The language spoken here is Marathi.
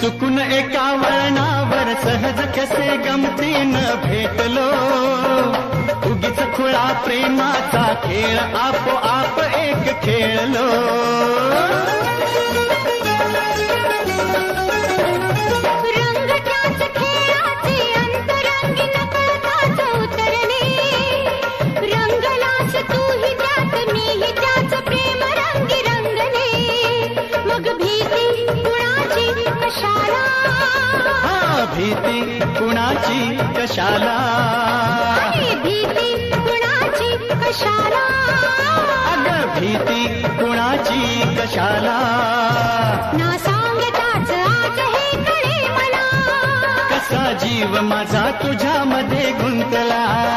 चुकून एका वळणावर सहज कसे गमतीनं भेटलो, उगीच खुळा प्रेमाचा खेळ आपोआप एक खेळलो. भीती कुणाची कशाला, भीती कुणाची कशाला, अगं भीती कुणाची कशाला. ना सांगताच आज हे कळे मला, कसा जीव माझा तुझ्यामध्ये गुंतला.